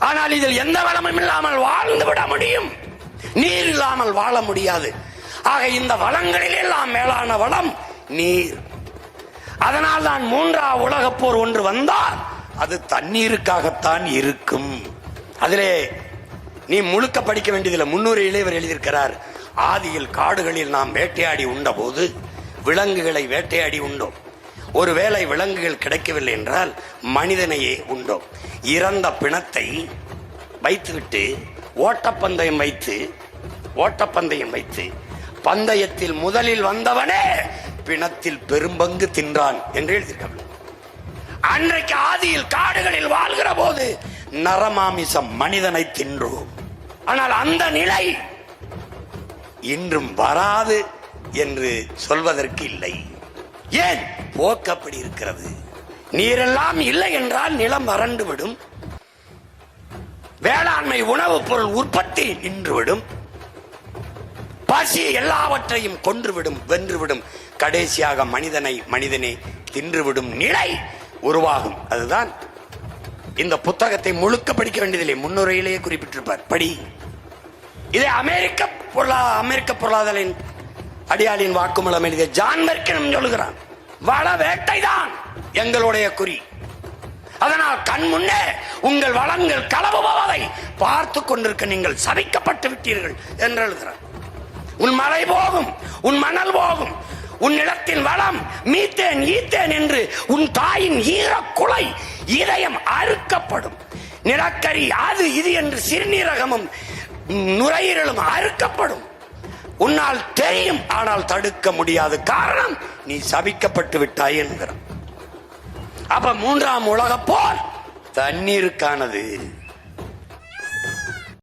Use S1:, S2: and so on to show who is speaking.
S1: ஆனால் இதில் எந்த வளமும் இல்லாமல் வாழ்ந்து விட முடியும். நீர் இல்லாமல் வாழ முடியாது. ஆக இந்த வளங்களில் எல்லாம் மேலான வளம் நீர். அதனால் தான் 3ஆம் உலகப் போர் ஒன்று வந்தால் அது தண்ணீருக்காகத்தான் இருக்கும். அதிலே நீ முழுக்க படிக்க வேண்டியதில்லை. 300 இவர் எழுதியிருக்கிறார். ஆதியில் காடுகளில் நாம் வேட்டையாடி உண்ட போது விலங்குகளை வேட்டையாடி உண்டோம். ஒருவேளை விலங்குகள் கிடைக்கவில்லை என்றால் மனிதனையே உண்டோம். இறந்த பிணத்தை வைத்துவிட்டு ஓட்டப்பந்தயம் வைத்து பந்தயத்தில் முதலில் வந்தவனே பிணத்தில் பெரும்பங்கு தின்றான் என்று எழுதியிருக்க. அன்றைக்கு ஆதியில் காடுகளில் வாழ்கிற போது நரமாமிசம் மனிதனை தின்றோம். ஆனால் அந்த நிலை இன்றும் வராது என்று சொல்வதற்கு இல்லை. ஏன்? போக்கு அப்படி இருக்கிறது. நீரெல்லாம் இல்லை என்றால் நிலம் வறண்டுவிடும், வேளாண்மை உணவுப் பொருள் உற்பத்தி நின்றுவிடும், பசி எல்லாவற்றையும் கொன்றுவிடும், வென்றுவிடும், கடைசியாக மனிதனே தின்றுவிடும் நிலை உருவாகும். அதுதான் இந்த புத்தகத்தை முழுக்க படிக்க வேண்டியதில்லை. முன்னுரையிலேயே குறிப்பிட்டிருப்பார். படி. இதை அமெரிக்க பொருளாதார அடியாளின் வாக்குமூலம் எழுதிய ஜான் மெர்க்கனும் சொல்லுகிறான். வள வேட்டைதான் எங்களுடைய குறி. அதனால் கண் முன்னே உங்கள் வளங்கள் களவுபவதை பார்த்து கொண்டிருக்க நீங்கள் சபிக்கப்பட்டு விட்டீர்கள் என்று எழுதுகிறார். உன் மலை போகும், உன் மணல் போகும், உன் நிலத்தின் வளம் மீத்தேன் ஈத்தேன் என்று உன் தாயின் ஈரக்குலை இதயம் அறுக்கப்படும். நிலக்கரி அது இது என்று சிறுநீரகமும் நுரையீரலும் அறுக்கப்படும். உன்னால் தெரியும், ஆனால் தடுக்க முடியாது. காரணம், நீ சபிக்கப்பட்டு விட்டாய் என்கிறான். அப்ப 3ஆம் உலகப் போர் தண்ணீருக்கானது.